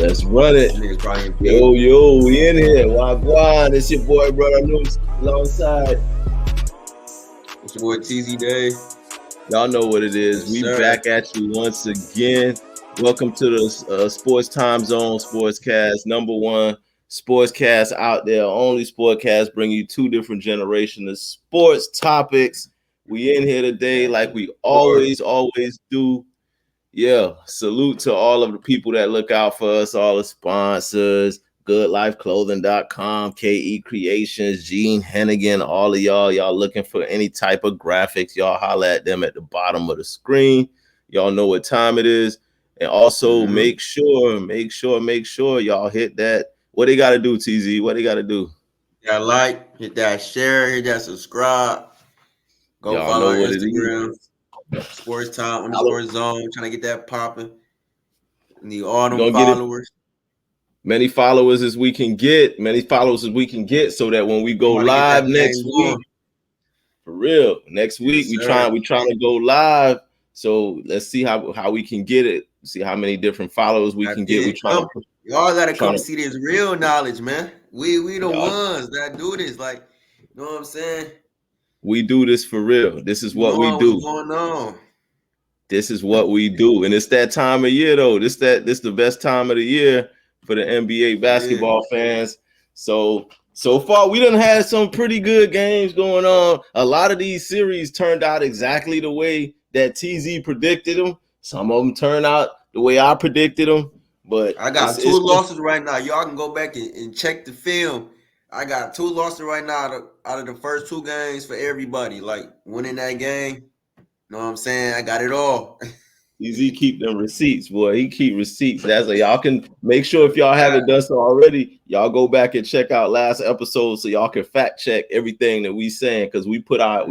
Let's run it. Yo, we in here. Wagwan. It's your boy, brother Nooms, alongside. It's your boy TZ Day. Y'all know what it is. Yes, we back at you once again. Welcome to the Sports Time Zone Sportscast, number one sportscast out there. Only sportscast bring you two different generations of sports topics. We in here today like we always do. Yeah, salute to all of the people that look out for us, all the sponsors, GoodLifeClothing.com, KE Creations, Gene Hennigan, all of y'all looking for any type of graphics, y'all holler at them at the bottom of the screen. Y'all know what time it is. And also make sure y'all hit that. What they got to do, TZ? What they got to do? Yeah, like, hit that share, hit that subscribe. Go y'all follow our Instagram. Sports Time _zone, trying to get that popping. Need all them followers. Many followers as we can get, so that when we go live next week, for real, next week we trying to go live. So let's see how we can get it. See how many different followers we can get. We trying to y'all gotta come see this real knowledge, man. We the ones that do this, like, you know what I'm saying? We do this for real. This is what we do. What's going on? This is what we do, and it's that time of year though. This the best time of the year for the NBA basketball fans. So far, we done had some pretty good games going on. A lot of these series turned out exactly the way that TZ predicted them. Some of them turned out the way I predicted them. But I got two losses right now. Y'all can go back and check the film. I got two losses right now out of the first two games for everybody. Like, winning that game. Know what I'm saying? I got it all. Easy keep them receipts, boy. He keep receipts. That's like y'all can make sure if y'all haven't done so already, y'all go back and check out last episode so y'all can fact check everything that we saying because we put our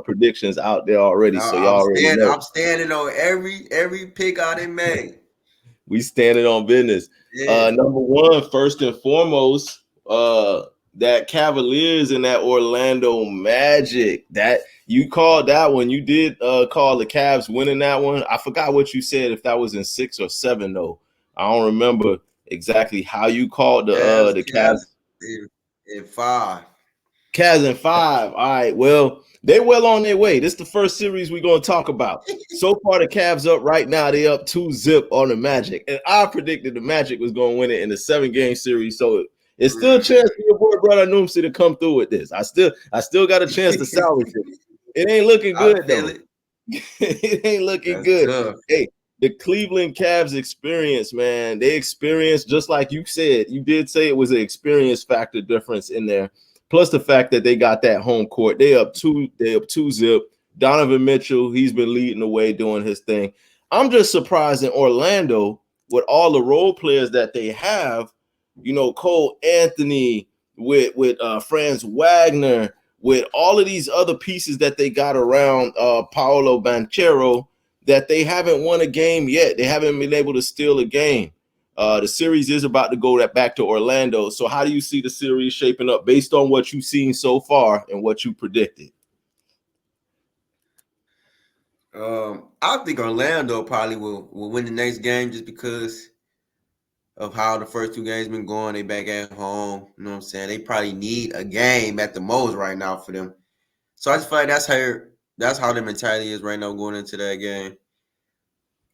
predictions out there already. So y'all already know. I'm standing on every pick I done made. We standing on business. Yeah. Number one, first and foremost, that Cavaliers and that Orlando Magic. That you called that one. You did call the Cavs winning that one. I forgot what you said, if that was in 6 or 7 though. I don't remember exactly how you called the Cavs in 5. Cavs in 5. All right. Well, they well on their way. This is the first series we're going to talk about. So far, the Cavs up right now. They up 2-0 on the Magic. And I predicted the Magic was going to win it in the 7-game series. So it's still a chance for your boy, brother Noomsy, to come through with this. I still got a chance to salvage it. It ain't looking good, though. It ain't looking good. Tough. Hey, the Cleveland Cavs experience, man. They experienced, just like you said. You did say it was an experience factor difference in there. Plus the fact that they got that home court. They up 2-0. Donovan Mitchell, he's been leading the way doing his thing. I'm just surprised in Orlando with all the role players that they have, you know, Cole Anthony, with Franz Wagner, with all of these other pieces that they got around Paolo Banchero, that they haven't won a game yet. They haven't been able to steal a game. The series is about to go back to Orlando. So how do you see the series shaping up based on what you've seen so far and what you predicted? I think Orlando probably will win the next game just because of how the first two games been going. They back at home. You know what I'm saying? They probably need a game at the most right now for them. So I just feel like that's how the mentality is right now going into that game.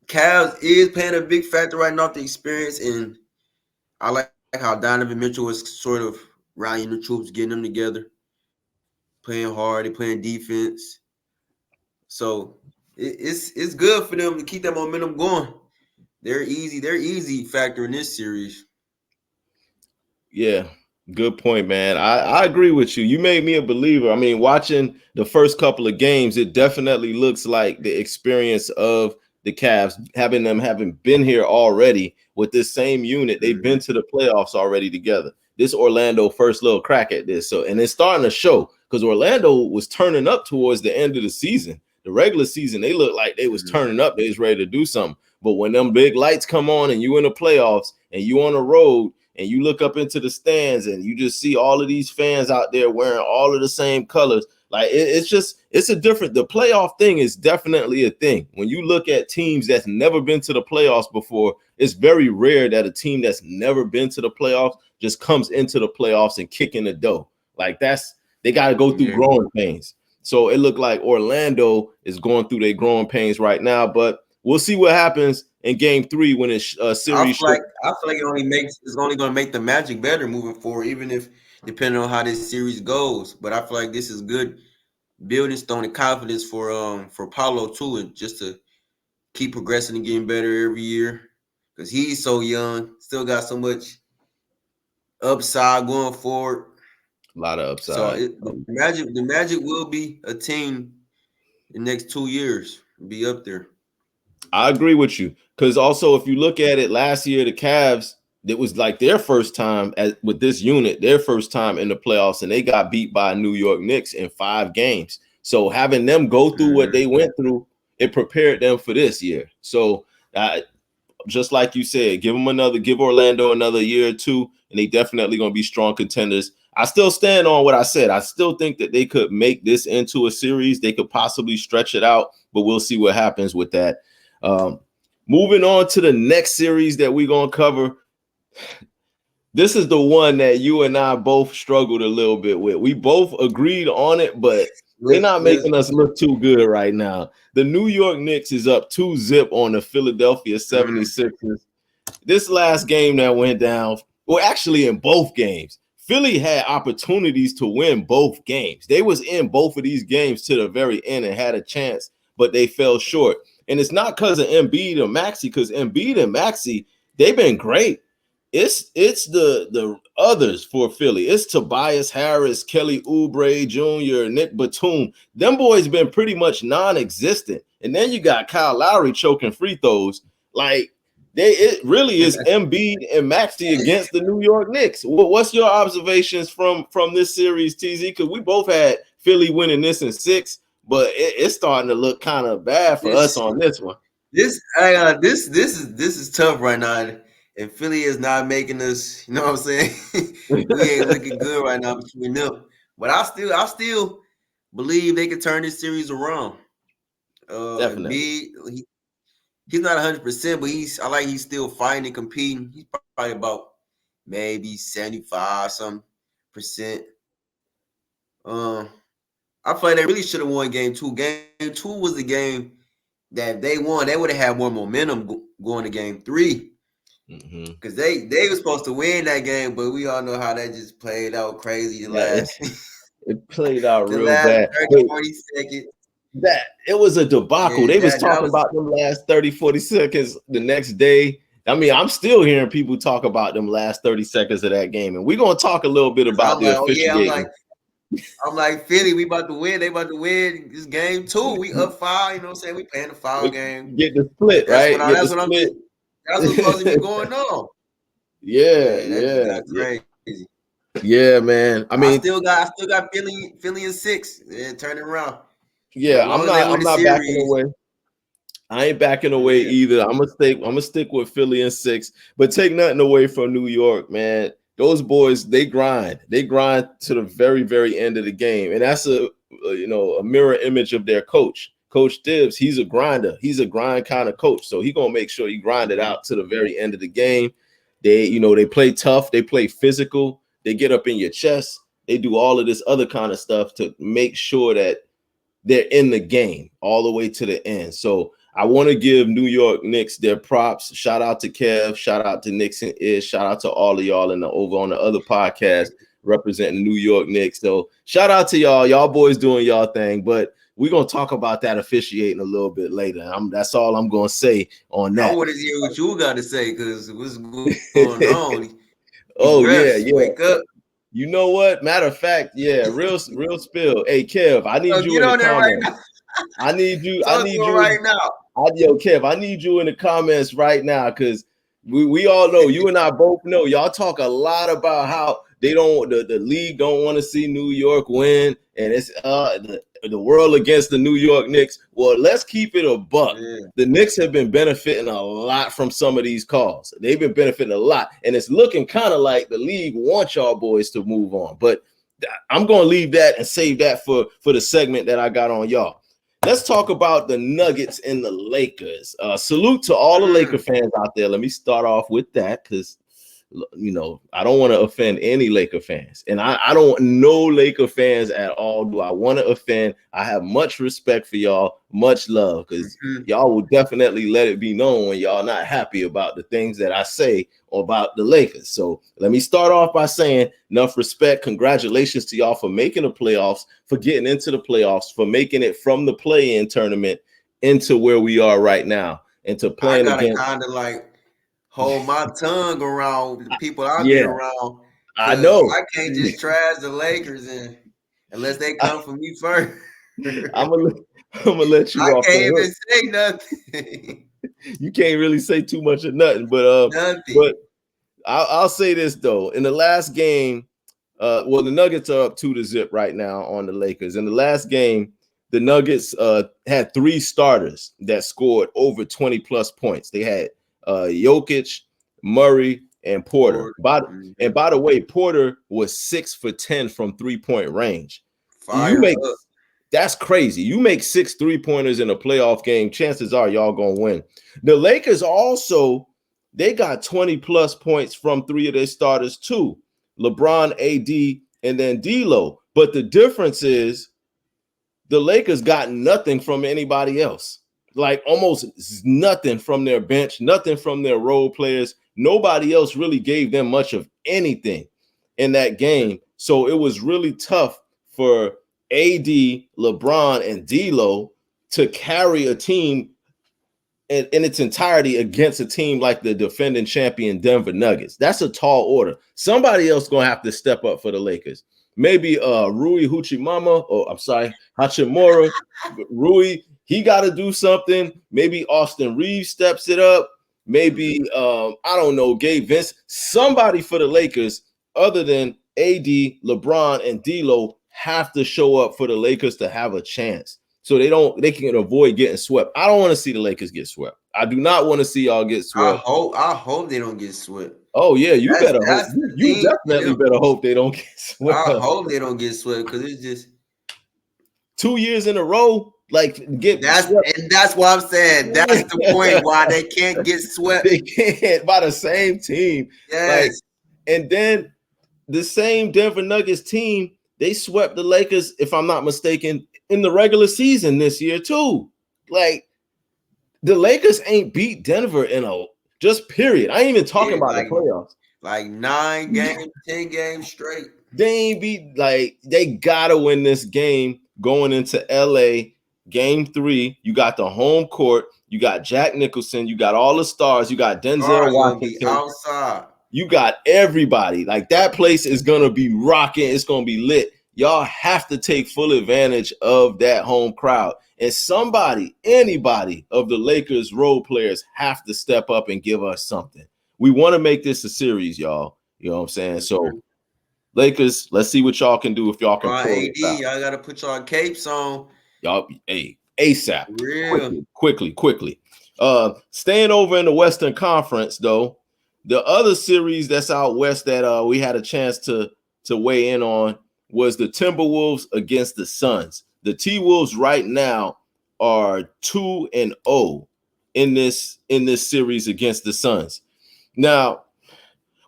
Cavs is playing a big factor right now, the experience, and I like how Donovan Mitchell was sort of rallying the troops, getting them together, playing hard, they playing defense. So it's good for them to keep that momentum going. They're easy factor in this series. Yeah, good point, man. I agree with you. You made me a believer. I mean, watching the first couple of games, it definitely looks like the experience of the Cavs, having been here already with this same unit. They've been to the playoffs already together. This Orlando first little crack at this. So, and it's starting to show because Orlando was turning up towards the end of the season. The regular season, they looked like they was turning up. They was ready to do something. But when them big lights come on and you in the playoffs and you on the road and you look up into the stands and you just see all of these fans out there wearing all of the same colors, Like it's a different. The playoff thing is definitely a thing. When you look at teams that's never been to the playoffs before, it's very rare that a team that's never been to the playoffs just comes into the playoffs and kicking the dough. Like they got to go through growing pains. So it looked like Orlando is going through their growing pains right now, but we'll see what happens in Game 3 when it's series. I feel like it's only going to make the Magic better moving forward, even if depending on how this series goes. But I feel like this is good building stone and confidence for Paulo too, and just to keep progressing and getting better every year because he's so young, still got so much upside going forward. A lot of upside. So the Magic will be a team in the next 2 years, be up there. I agree with you because also if you look at it, last year the Cavs, it was like their first time with this unit, their first time in the playoffs, and they got beat by New York Knicks in 5 games. So having them go through what they went through, it prepared them for this year. So just like you said, give Orlando another year or two, and they definitely going to be strong contenders. I still stand on what I said. I still think that they could make this into a series. They could possibly stretch it out, but we'll see what happens with that. Moving on to the next series that we're going to cover. This is the one that you and I both struggled a little bit with. We both agreed on it, but they're not making us look too good right now. The New York Knicks is up 2-0 on the Philadelphia 76ers. This last game that went down, well, actually in both games, Philly had opportunities to win both games. They was in both of these games to the very end and had a chance, but they fell short. And it's not because of Embiid or Maxey, because Embiid and Maxey, they've been great. It's the others for Philly. It's Tobias Harris, Kelly Oubre Jr., Nick Batum. Them boys been pretty much non-existent. And then you got Kyle Lowry choking free throws. Like it really is Embiid and Maxey against the New York Knicks. What's your observations from this series, TZ? Because we both had Philly winning this in 6, but it's starting to look kind of bad for us on this one. This is tough right now. And Philly is not making us, you know what I'm saying? We ain't looking good right now between them. But I still believe they can turn this series around. Definitely. He's not 100%, but he's still fighting and competing. He's probably about maybe 75% I feel like they really should have won Game 2. Game 2 was the game that they won. They would have had more momentum going to Game 3. Because they were supposed to win that game, but we all know how that just played out crazy. It played out real bad. 30, 40 seconds. That it was a debacle. They was talking about them last 30, 40 seconds the next day. I mean, I'm still hearing people talk about them last 30 seconds of that game, and we're gonna talk a little bit about the officiating. I'm like, Philly, we about to win. They about to win this Game 2. We up 5. You know what I'm saying? We playing the foul game. Get the split, right? That's what that's what's supposed to be going on. Yeah. Crazy. Yeah, man. I mean, I still got Philly in 6. Yeah, turn it around. Yeah, I'm not backing away. I ain't backing away either. I'm gonna stick with Philly in 6, but take nothing away from New York, man. Those boys, they grind to the very, very end of the game, and that's a mirror image of their coach. Coach Tibbs, he's a grinder. He's a grind kind of coach. So he's going to make sure he grind it out to the very end of the game. They play tough. They play physical. They get up in your chest. They do all of this other kind of stuff to make sure that they're in the game all the way to the end. So I want to give New York Knicks their props. Shout out to Kev. Shout out to Knicks and Ish. Shout out to all of y'all over on the other podcast representing New York Knicks. So shout out to y'all. Y'all boys doing y'all thing. But we're going to talk about that officiating a little bit later. That's all I'm going to say on that. I want to hear what you got to say because what's going on? Yeah. Wake up. You know what? Matter of fact, yeah, real spill. Hey, Kev, I need you in the comments. Right, I need you right now. Kev, I need you in the comments right now because we all know, you and I both know, y'all talk a lot about how the league don't want to see New York win, and it's the world against the New York Knicks. Well, let's keep it a buck. Yeah. The Knicks have been benefiting a lot from some of these calls. They've been benefiting a lot, and it's looking kind of like the league wants y'all boys to move on. But I'm going to leave that and save that for the segment that I got on y'all. Let's talk about the Nuggets and the Lakers. Salute to all the Laker fans out there. Let me start off with that because, I don't want to offend any Laker fans. And I don't want no Laker fans at all. Do I want to offend? I have much respect for y'all, much love, because y'all will definitely let it be known when y'all not happy about the things that I say about the Lakers. So let me start off by saying enough respect. Congratulations to y'all for making the playoffs, for getting into the playoffs, for making it from the play-in tournament into where we are right now, and to playing against. Kind of like hold my tongue around the people I be around. I know I can't just trash the Lakers unless they come for me first. I'm gonna let you off. I can't even say nothing. You can't really say too much of nothing, but I'll say this though. In the last game, the Nuggets are up 2-0 right now on the Lakers. In the last game, the Nuggets had 3 starters that scored over 20 plus points. They had Jokic, Murray, and Porter. By the way, Porter was 6 for 10 from 3-point range. That's crazy. You make 6 3-pointers in a playoff game, chances are y'all gonna win. The Lakers also, they got 20 plus points from 3 of their starters too. LeBron, AD, and then D'Lo. But the difference is the Lakers got nothing from anybody else. Like almost nothing from their bench, nothing from their role players. Nobody else really gave them much of anything in that game. So it was really tough for AD, LeBron, and D'Lo to carry a team in its entirety against a team like the defending champion Denver Nuggets. That's a tall order. Somebody else gonna have to step up for the Lakers. Maybe Rui Hachimura. Rui, he got to do something. Maybe Austin Reeves steps it up. Maybe I don't know, Gabe Vince. Somebody for the Lakers other than AD, LeBron, and D'Lo have to show up for the Lakers to have a chance. So they can avoid getting swept. I don't want to see the Lakers get swept. I do not want to see y'all get swept. I hope they don't get swept. Oh yeah, you better hope. You definitely better hope they don't get swept. I hope they don't get swept because it's just 2 years in a row. That's what I'm saying. That's the point why they can't get swept. They can't by the same team. Yes. And then the same Denver Nuggets team, they swept the Lakers, if I'm not mistaken, in the regular season this year too. Like the Lakers ain't beat Denver in just period. I ain't even talking about the playoffs. Like 9 games, 10 games straight. They ain't beat, they gotta win this game going into LA. Game 3, you got the home court, you got Jack Nicholson, you got all the stars, you got Denzel Washington outside. You got everybody. Like that place is gonna be rocking, it's gonna be lit. Y'all have to take full advantage of that home crowd. And anybody of the Lakers role players have to step up and give us something. We want to make this a series, y'all. You know what I'm saying? So Lakers, let's see what y'all can do if y'all can pull it out. Y'all gotta put y'all capes on. Y'all, ASAP. Quickly. Staying over in the Western Conference, though, the other series that's out west that we had a chance to weigh in on was the Timberwolves against the Suns. The T-Wolves right now are 2-0 in this series against the Suns. Now,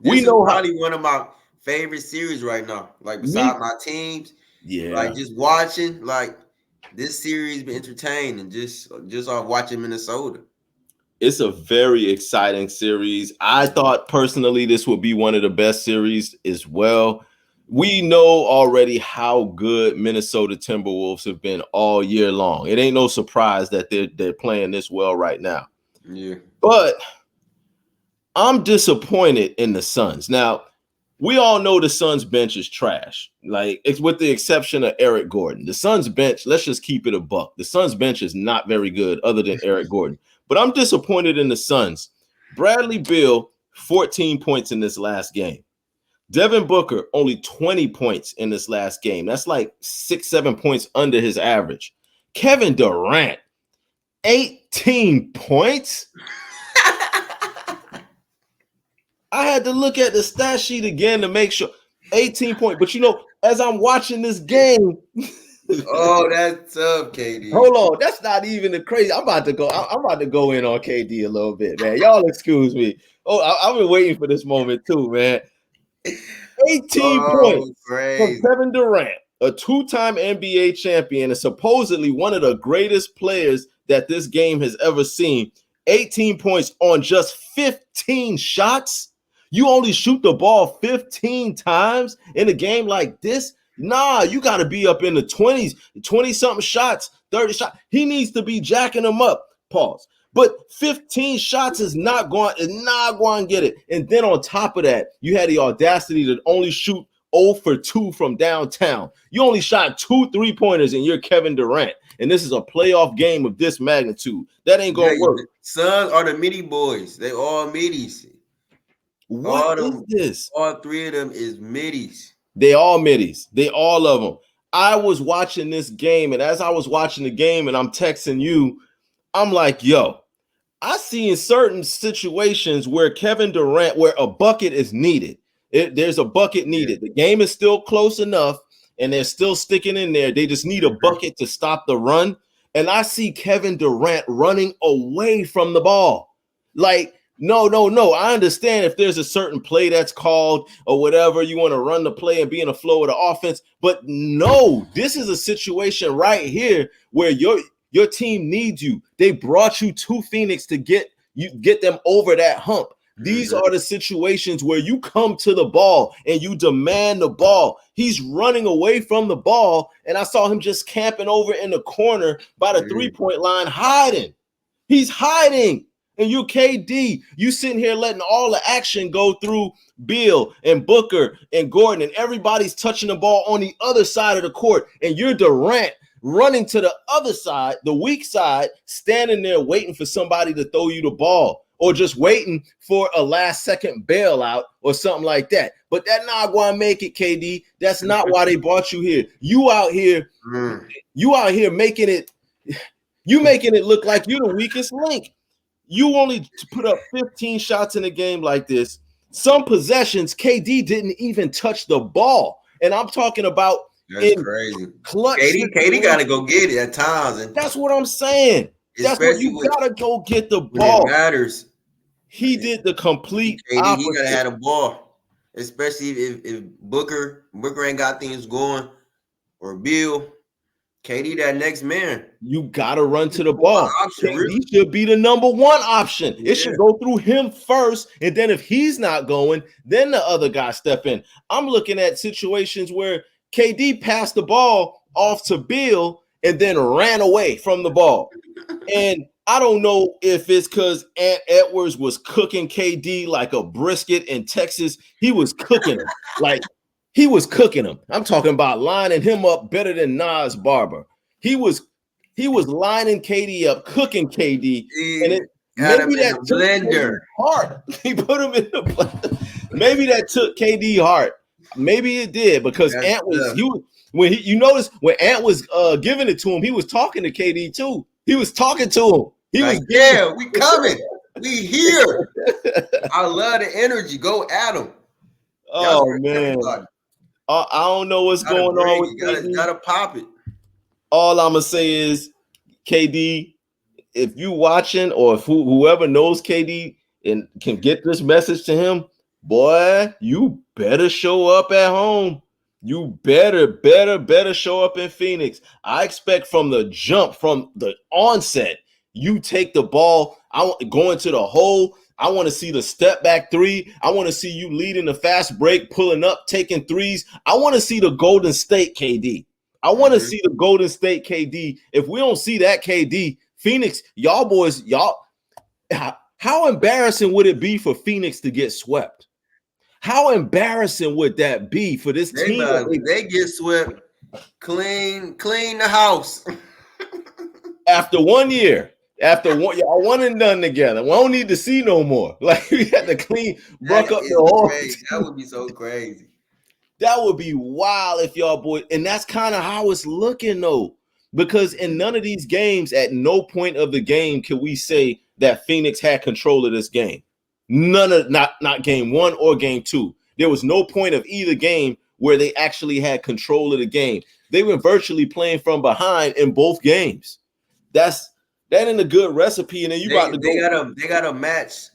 this is probably one of my favorite series right now. Like beside my teams, like just watching, like this series been entertaining. Just off watching Minnesota. It's a very exciting series. I thought personally this would be one of the best series as well. We know already how good Minnesota Timberwolves have been all year long. It ain't no surprise that they're playing this well right now. Yeah. But I'm disappointed in the Suns. Now, we all know the Suns bench is trash. Like, it's with the exception of Eric Gordon. The Suns bench, let's just keep it a buck. The Suns bench is not very good other than Eric Gordon. But I'm disappointed in the Suns. Bradley Beal, 14 points in this last game. Devin Booker, only 20 points in this last game. That's like 6-7 points under his average. Kevin Durant, 18 points? I had to look at the stat sheet again to make sure. 18 points. But as I'm watching this game. Oh, that's tough, KD. Hold on, that's not even the crazy. I'm about to go in on KD a little bit, man. Y'all excuse me. Oh, I've been waiting for this moment too, man. 18 points from Crazy. Kevin Durant, a two-time NBA champion and supposedly one of the greatest players that this game has ever seen. 18 points on just 15 shots. You only shoot the ball 15 times in a game like this? Nah, you got to be up in the 20s, 20-something shots, 30 shots. He needs to be jacking them up. Pause. But 15 shots is not going to get it. And then on top of that, you had the audacity to only shoot 0 for 2 from downtown. You only shot 2 3-pointers and you're Kevin Durant. And this is a playoff game of this magnitude. That ain't going to work. Suns are the midi boys. They all middies. What is this? All three of them is middies. They all middies. They all of them. I was watching this game, and as I was watching the game and I'm texting you, I'm like, yo, I see in certain situations where Kevin Durant, where a bucket is needed. There's a bucket needed. The game is still close enough, and they're still sticking in there. They just need a bucket to stop the run. And I see Kevin Durant running away from the ball. Like, no. I understand if there's a certain play that's called or whatever, you want to run the play and be in the flow of the offense. But no, this is a situation right here where your team needs you. They brought you to Phoenix to get them over that hump. These are the situations where you come to the ball and you demand the ball. He's running away from the ball, and I saw him just camping over in the corner by the three-point line, hiding. He's hiding. And you KD, you sitting here letting all the action go through Beal and Booker and Gordon, and everybody's touching the ball on the other side of the court, and you're Durant running to the other side, the weak side, standing there waiting for somebody to throw you the ball or just waiting for a last-second bailout or something like that. But that's not going to make it, KD. That's not why they brought you here. You out here making it look like you're the weakest link. You only put up 15 shots in a game like this. Some possessions, KD didn't even touch the ball. And I'm talking about crazy. Clutch. KD got to go get it at times. And that's what I'm saying. That's what you got to go get the ball. It matters. He did the complete KD, opposite. He got to have the ball. Especially if Booker ain't got things going, or Bill. KD, that next man. You got to run to the ball. KD should be the number one option. It should go through him first, and then if he's not going, then the other guy step in. I'm looking at situations where KD passed the ball off to Bill and then ran away from the ball. And I don't know if it's because Ant Edwards was cooking KD like a brisket in Texas. He was cooking him. He was cooking him. I'm talking about lining him up better than Nas Barber. He was lining KD up, cooking KD, and maybe that took KD heart. He put him in the blender. Maybe that took KD heart. Maybe it did because Ant was you notice when Ant was giving it to him, he was talking to KD too. He was talking to him. He was we coming. We here. I love the energy. Go at him. Oh man. I don't know what's going on with KD. Gotta pop it. All I'm gonna say is, KD, if you watching or if whoever knows KD and can get this message to him, boy, you better show up at home. You better show up in Phoenix. I expect from the jump, from the onset, you take the ball. I want going to the hole. I want to see the step back three. I want to see you leading the fast break, pulling up, taking threes. I want to see the Golden State KD. I want to see the Golden State KD. If we don't see that KD, Phoenix, y'all boys, how embarrassing would it be for Phoenix to get swept? How embarrassing would that be for this team? They get swept, clean the house. After 1 year. After y'all one and done together, we don't need to see no more. Like we had to buck up the whole. That would be so crazy. That would be wild if y'all boys, and that's kind of how it's looking though, because in none of these games, at no point of the game can we say that Phoenix had control of this game. Not game one or game two. There was no point of either game where they actually had control of the game. They were virtually playing from behind in both games. That ain't a good recipe. And then they gotta match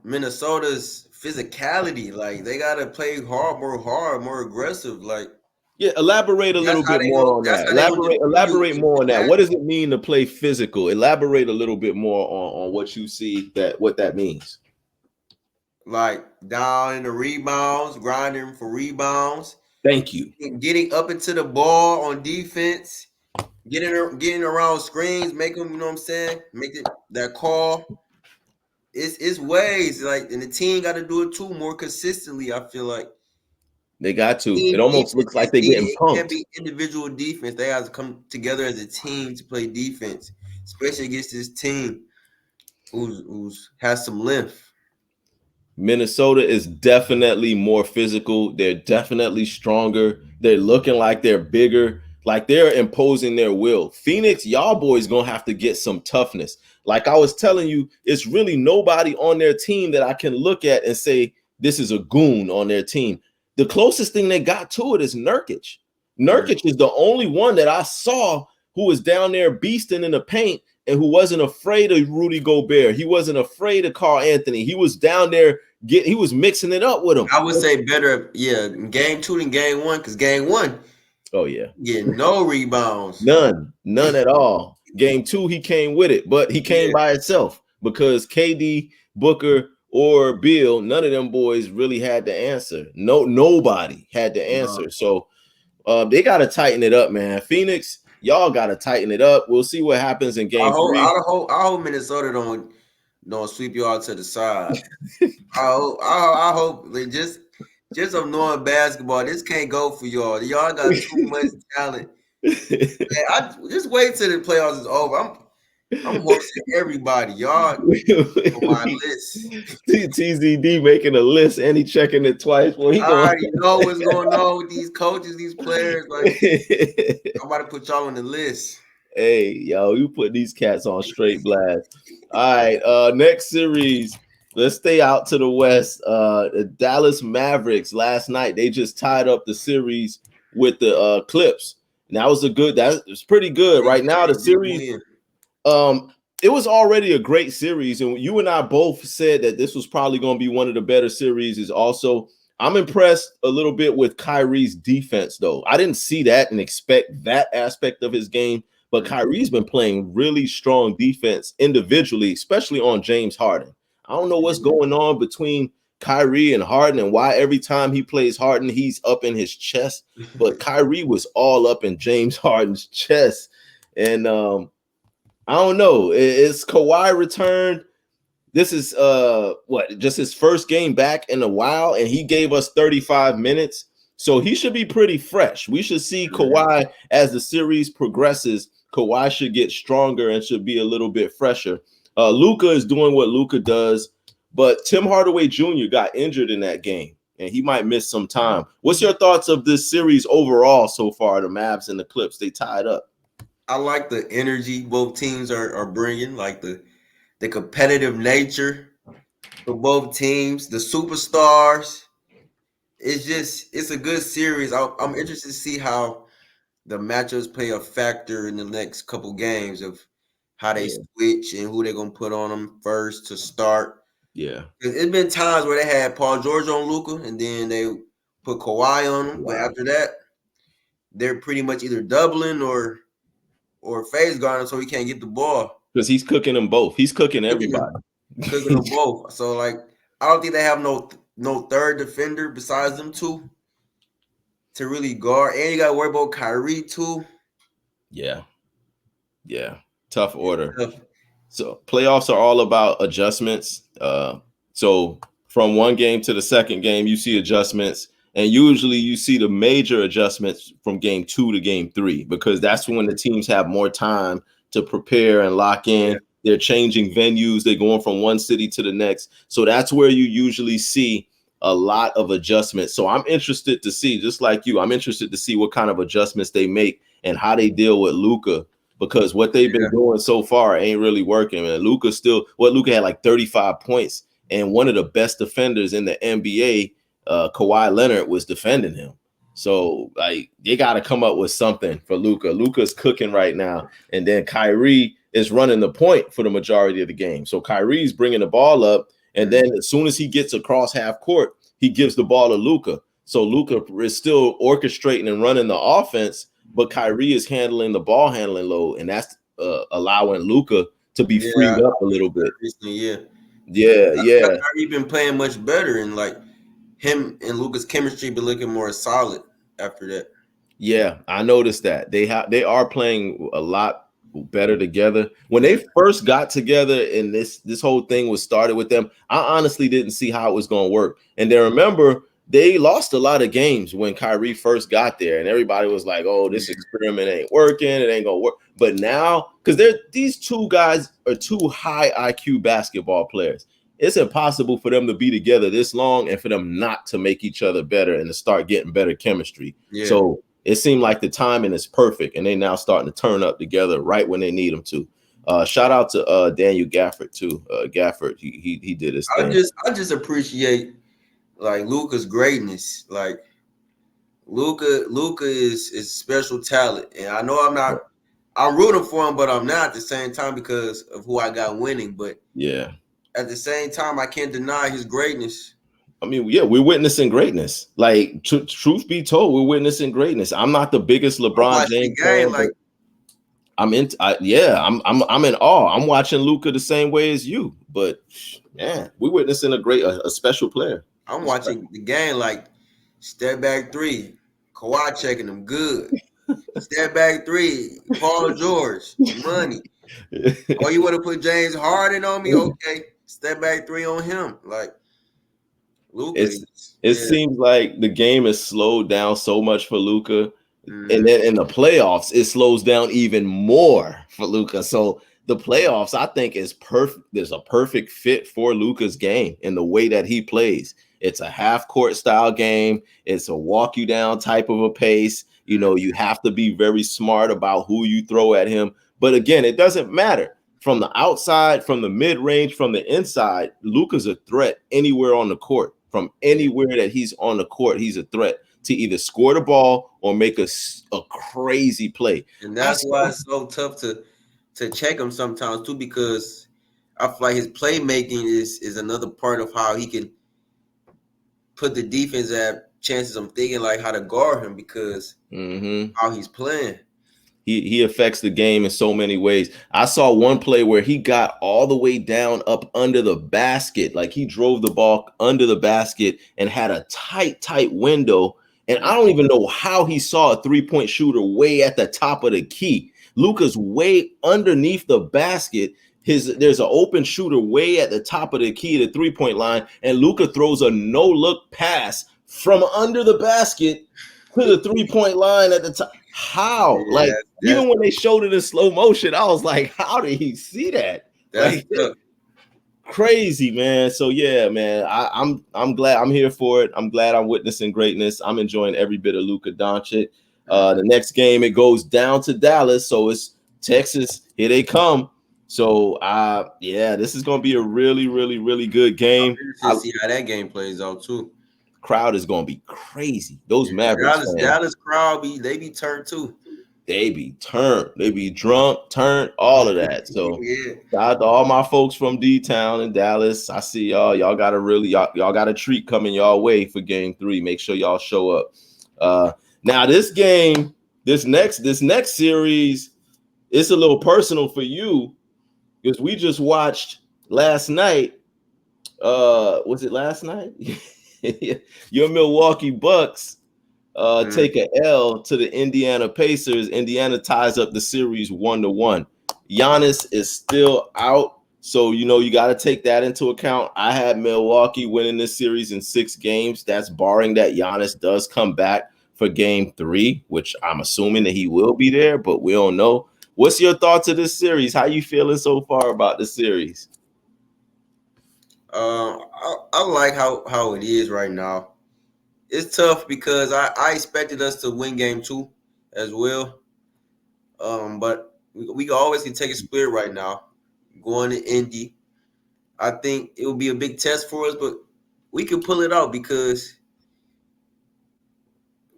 Minnesota's physicality. Like they gotta play hard, more aggressive. Like yeah, elaborate a little bit more on that. That's how they gonna Elaborate more on that. What does it mean to play physical? Elaborate a little bit more on what you see what that means. Like down in the rebounds, grinding for rebounds. Thank you. Getting up into the ball on defense, getting around screens, make them, you know what I'm saying? Make it that call. It's ways like, and the team got to do it too more consistently. I feel like they got to. It almost looks like they're getting punked. It can't be individual defense. They have to come together as a team to play defense, especially against this team who's has some length. Minnesota is definitely more physical. They're definitely stronger. They're looking like they're bigger. Like they're imposing their will. Phoenix, y'all boys gonna have to get some toughness. Like I was telling you, it's really nobody on their team that I can look at and say this is a goon on their team. The closest thing they got to it is Nurkic. Nurkic is the only one that I saw who was down there beasting in the paint and who wasn't afraid of Rudy Gobert. He wasn't afraid of Karl Anthony. He was down there, he was mixing it up with him. I would say better, in game 2 than game 1, because game 1, oh yeah, no rebounds, none at all. Game 2, he came with it, but he came by itself because KD, Booker, or Bill, none of them boys really had the answer. Nobody had the answer. No. So they got to tighten it up, man. Phoenix, y'all got to tighten it up. We'll see what happens in game 3. I hope Minnesota don't sweep you all to the side. I hope they just of knowing basketball, this can't go for y'all. Y'all got too much talent. Man, I just wait till the playoffs is over. I'm hosting everybody. Y'all on my list. TZD making a list and he checking it twice. Well, I already know what's going on with these coaches, these players. Like, I'm about to put y'all on the list. Hey, yo, you put these cats on straight blast. All right, next series. Let's stay out to the West. The Dallas Mavericks last night, they just tied up the series with the Clips. And that was pretty good. Right now, the series, it was already a great series. And you and I both said that this was probably going to be one of the better series. Also, I'm impressed a little bit with Kyrie's defense, though. I didn't see that and expect that aspect of his game. But Kyrie's been playing really strong defense individually, especially on James Harden. I don't know what's going on between Kyrie and Harden and why every time he plays Harden, he's up in his chest. But Kyrie was all up in James Harden's chest. And I don't know. It's Kawhi returned. This is just his first game back in a while, and he gave us 35 minutes. So he should be pretty fresh. We should see Kawhi as the series progresses. Kawhi should get stronger and should be a little bit fresher. Luka is doing what Luka does, but Tim Hardaway Jr. got injured in that game, and he might miss some time. What's your thoughts of this series overall so far, the Mavs and the Clips? They tied up. I like the energy both teams are bringing, like the competitive nature for both teams, the superstars. It's a good series. I'm interested to see how the matchups play a factor in the next couple games of how they switch and who they're going to put on them first to start. Yeah. It's been times where they had Paul George on Luka and then they put Kawhi on him. Wow. But after that, they're pretty much either doubling or phase guarding so he can't get the ball. Because he's cooking them both. He's cooking everybody. Cooking them both. So, like, I don't think they have no third defender besides them two to really guard. And you got to worry about Kyrie, too. Yeah. Tough order. So playoffs are all about adjustments. So from one game to the second game, you see adjustments. And usually you see the major adjustments from game 2 to game 3, because that's when the teams have more time to prepare and lock in. Yeah. They're changing venues. They're going from one city to the next. So that's where you usually see a lot of adjustments. So I'm interested to see, just like you, I'm interested to see what kind of adjustments they make and how they deal with Luka, because what they've been doing so far ain't really working. And Luka had like 35 points and one of the best defenders in the NBA Kawhi Leonard was defending him. So like they got to come up with something for Luka. Luka's cooking right now, and then Kyrie is running the point for the majority of the game. So Kyrie's bringing the ball up, and then as soon as he gets across half court, he gives the ball to Luka. So Luka is still orchestrating and running the offense, but Kyrie is handling the ball handling load, and that's allowing Luka to be freed up a little bit. Yeah. Yeah. Kyrie been playing much better, and like him and Luka's chemistry been looking more solid after that. Yeah, I noticed that they are playing a lot better together. When they first got together and this whole thing was started with them, I honestly didn't see how it was going to work. And then remember, they lost a lot of games when Kyrie first got there, and everybody was like, "Oh, this experiment ain't working. It ain't gonna work." But now, because these two guys are two high IQ basketball players, it's impossible for them to be together this long and for them not to make each other better and to start getting better chemistry. Yeah. So it seemed like the timing is perfect, and they now starting to turn up together right when they need them to. Shout out to Daniel Gafford too. Gafford, he did his thing. I just appreciate like Luka's greatness. Like Luka is special talent, and I know I'm rooting for him, but I'm not at the same time because of who I got winning. But yeah, at the same time, I can't deny his greatness. I mean, yeah, we're witnessing greatness. Like, truth be told, we're witnessing greatness. I'm not the biggest LeBron James fan, like, I'm in awe. I'm watching Luka the same way as you, but man, we're witnessing a special player. I'm watching the game like step back three, Kawhi checking them good. Step back three, Paul George, money. Oh, you want to put James Harden on me? Okay, step back three on him. Like Luka, it seems like the game has slowed down so much for Luka, and then in the playoffs, it slows down even more for Luka. So the playoffs, I think, is perfect. There's a perfect fit for Luka's game and the way that he plays. It's a half court style game. It's a walk you down type of a pace. You know, you have to be very smart about who you throw at him. But again, it doesn't matter. From the outside, from the mid range, from the inside, Luka's a threat anywhere on the court. From anywhere that he's on the court, he's a threat to either score the ball or make a crazy play. And that's why it's so tough to check him sometimes too, because I feel like his playmaking is another part of how he can put the defense at chances. I'm thinking like how to guard him because how he's playing. He affects the game in so many ways. I saw one play where he got all the way down up under the basket. Like he drove the ball under the basket and had a tight window. And I don't even know how he saw a three-point shooter way at the top of the key. Luka's way underneath the basket. There's an open shooter way at the top of the key, the three-point line, and Luka throws a no-look pass from under the basket to the three-point line at the top. How? Yeah, like even when they showed it in slow motion, I was like, how did he see that? That's like, crazy, man. So yeah, man, I'm glad I'm here for it. I'm glad I'm witnessing greatness. I'm enjoying every bit of Luka Doncic. The next game it goes down to Dallas, so it's Texas. Here they come. So yeah, this is gonna be a really, really, really good game. I'll see how that game plays out too. Crowd is gonna be crazy. Those Mavericks Dallas crowd they be turned too. They be turned, they be drunk, turned, all of that. So shout out to all my folks from D-Town in Dallas. I see y'all. Y'all got y'all got a treat coming y'all way for game 3. Make sure y'all show up. Now this game, this next series, it's a little personal for you because we just watched last night. Was it last night? Your Milwaukee Bucks take an L to the Indiana Pacers. Indiana ties up the series 1-1. Giannis is still out, so you got to take that into account. I had Milwaukee winning this series in 6 games. That's barring that Giannis does come back for game 3, which I'm assuming that he will be there, but we don't know. What's your thoughts of this series? How you feeling so far about the series? I like how it is right now. It's tough because I expected us to win game 2 as well. But we always can take a split right now. Going to Indy, I think it will be a big test for us, but we can pull it out because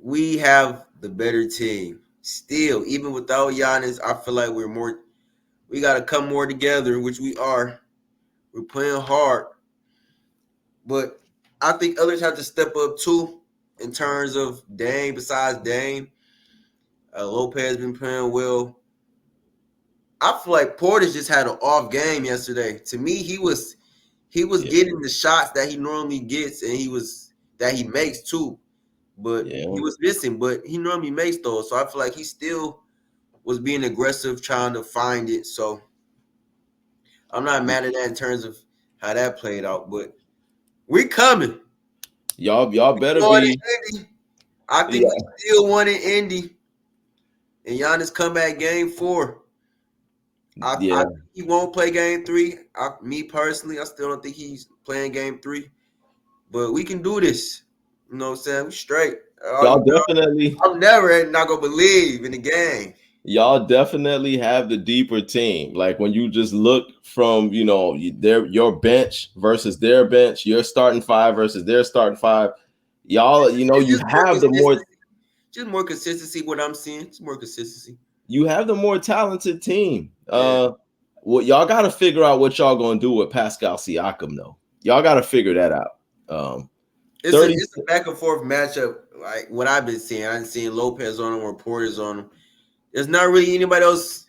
we have the better team. Still, even without Giannis, I feel like we gotta come more together, which we are. We're playing hard. But I think others have to step up too in terms of Dame. Besides Dame, Lopez been playing well. I feel like Portis just had an off game yesterday. To me, he was Yeah, getting the shots that he normally gets, and that he makes too. But yeah. he was missing. But he normally makes those, so I feel like he still was being aggressive, trying to find it. So I'm not mad at that in terms of how that played out. But we coming. Y'all better Going be. to Indy. I think Yeah, we still won in Indy. And Giannis come back game 4. I yeah. think he won't play game 3. Me personally, I still don't think he's playing game 3. But we can do this. You know what I'm saying? We straight. Y'all definitely. I'm never not gonna believe in the game. Y'all definitely have the deeper team. Like when you just look from, your bench versus their bench, your starting five versus their starting five. Y'all, It's you just more have the more. consistency. Just more consistency. What I'm seeing, it's more consistency. You have the more talented team. Yeah. What y'all got to figure out what y'all gonna do with Pascal Siakam though. Y'all got to figure that out. Um, It's a 30. it's a back and forth matchup. Like what I've been seeing, I've seen Lopez on him or Porter's on him. There's not really anybody else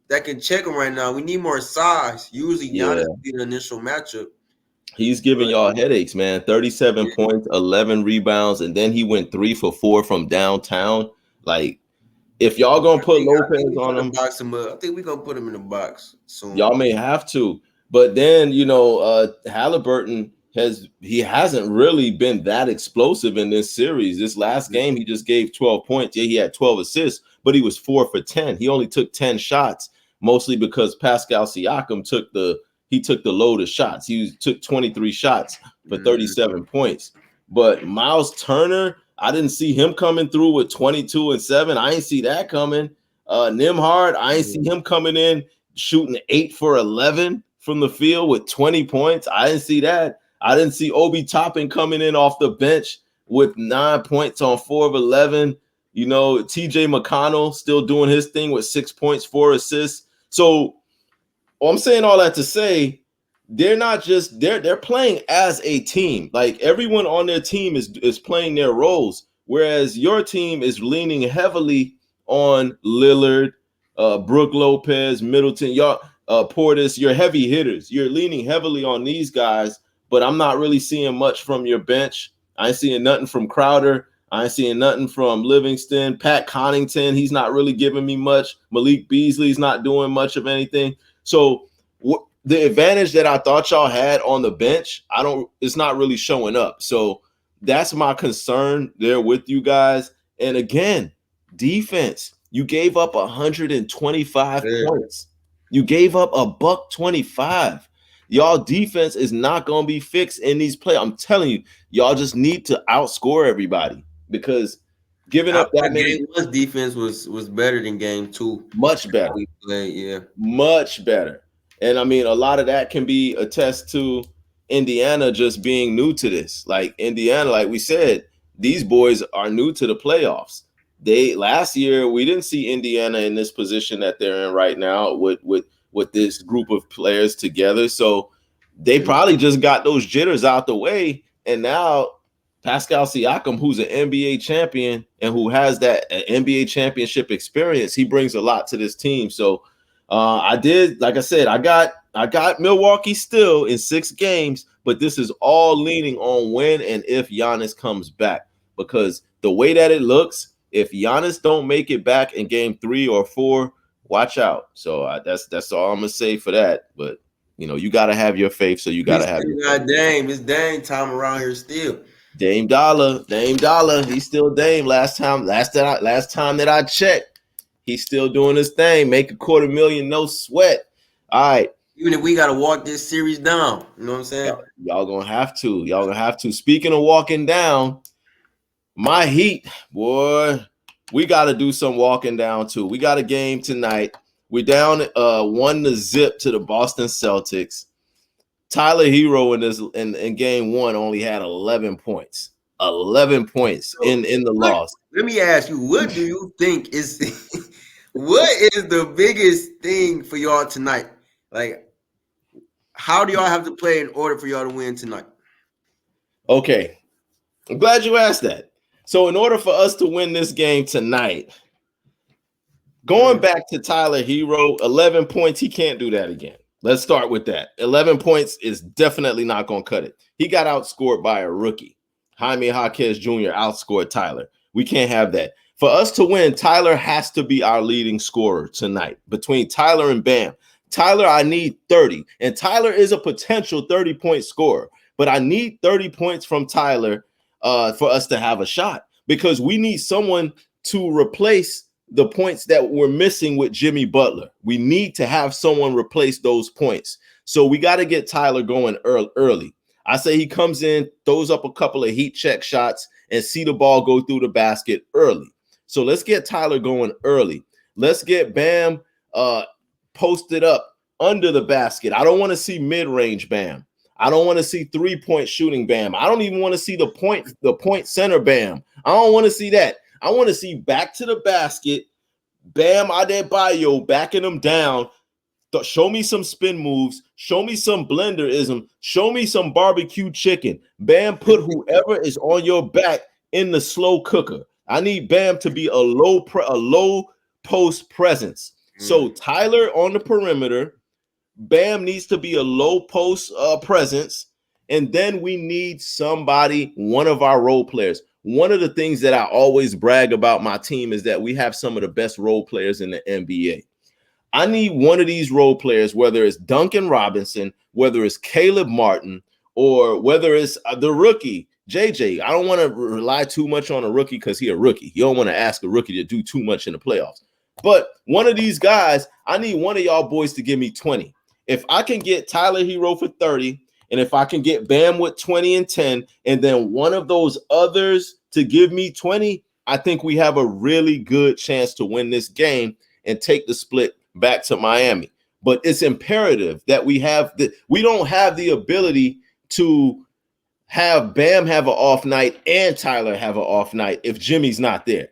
that can check him right now. We need more size. Usually Yeah, Giannis be the initial matchup. he's giving But y'all headaches, man. 37 yeah, points, 11 rebounds, and then he went 3 for 4 from downtown. Like, if y'all gonna put I think Lopez we're on gonna him, box him up. I think we're gonna put him in the box soon. y'all may have to. But then, Halliburton he hasn't really been that explosive in this series. This last game, he just gave 12 points. Yeah, he had 12 assists, but he was 4 for 10. He only took 10 shots, mostly because Pascal Siakam took the load of shots. He took 23 shots for Mm-hmm. 37 points. But Miles Turner, I didn't see him coming through with 22 and 7. I ain't see that coming. Nimhard, I ain't see him coming in shooting 8 for 11 from the field with 20 points. I didn't see that. I didn't see Obi Toppin coming in off the bench with 9 points on 4 of 11. TJ McConnell still doing his thing with 6 points, 4 assists. So I'm saying all that to say they're playing as a team. Like everyone on their team is playing their roles, whereas your team is leaning heavily on Lillard, Brook Lopez, Middleton, y'all, Portis, your heavy hitters. You're leaning heavily on these guys, but I'm not really seeing much from your bench. I ain't seeing nothing from Crowder. I ain't seeing nothing from Livingston. Pat Connaughton, he's not really giving me much. Malik Beasley's not doing much of anything. So the advantage that I thought y'all had on the bench, it's not really showing up. So that's my concern there with you guys. And again, defense, you gave up 125 Yeah. points. You gave up a $125. Y'all defense is not going to be fixed in these plays. I'm telling you, y'all just need to outscore everybody because giving I up feel that like many, game 1's defense was better than game 2. much How better. we played, yeah. Much better. And I mean, a lot of that can be attest to Indiana just being new to this. Like Indiana, like we said, these boys are new to the playoffs. Last year we didn't see Indiana in this position that they're in right now with this group of players together. So they probably just got those jitters out the way. And now Pascal Siakam, who's an NBA champion and who has that NBA championship experience, he brings a lot to this team. So like I said, I got Milwaukee still in 6 games, but this is all leaning on when and if Giannis comes back. Because the way that it looks, if Giannis don't make it back in game 3 or 4, watch out. So that's all I'm gonna say for that. But you got to have your faith. So you got We to have still your faith. got Dame. It's Dame time around here still. Dame Dollar, he's still Dame. Last time that I checked, he's still doing his thing. Make $250,000, no sweat. All right, Even if we gotta walk this series down, you know what I'm saying? y'all gonna have to. Y'all gonna have to. Speaking of walking down, my Heat, boy, we got to do some walking down too. We got a game tonight. We're down 1-0 to the Boston Celtics. Tyler Hero in game 1 only had 11 points. 11 points in the loss. Let me ask you, what do you think is what is the biggest thing for y'all tonight? Like, how do y'all have to play in order for y'all to win tonight? Okay, I'm glad you asked that. So in order for us to win this game tonight, going back to Tyler Hero, 11 points, he can't do that again. Let's start with that. 11 points is definitely not going to cut it. He got outscored by a rookie. Jaime Jaquez Jr. outscored Tyler. We can't have that. For us to win, Tyler has to be our leading scorer tonight. Between Tyler and Bam. Tyler, I need 30. And Tyler is a potential 30-point scorer. But I need 30 points from Tyler for us to have a shot. Because we need someone to replace the points that we're missing with Jimmy Butler. We need to have someone replace those points. So we got to get Tyler going early. I say he comes in, throws up a couple of heat check shots, and see the ball go through the basket early. So let's get Tyler going early. Let's get Bam posted up under the basket. I don't want to see mid-range Bam. I don't want to see three-point shooting Bam. I don't even want to see the point center Bam. I don't want to see that. I want to see back to the basket, Bam Adebayo backing them down. Show me some spin moves. Show me some blenderism. Show me some barbecue chicken. Bam, put whoever is on your back in the slow cooker. I need Bam to be a low post presence. So Tyler on the perimeter. Bam needs to be a low post presence. And then we need somebody, one of our role players. One of the things that I always brag about my team is that we have some of the best role players in the NBA. I need one of these role players, whether it's Duncan Robinson, whether it's Caleb Martin, or whether it's the rookie, JJ. I don't want to rely too much on a rookie because he's a rookie. You don't want to ask a rookie to do too much in the playoffs. But one of these guys, I need one of y'all boys to give me 20. If I can get Tyler Hero for 30, and if I can get Bam with 20 and 10, and then one of those others to give me 20, I think we have a really good chance to win this game and take the split back to Miami. But it's imperative that we don't have the ability to have Bam have an off night and Tyler have an off night if Jimmy's not there.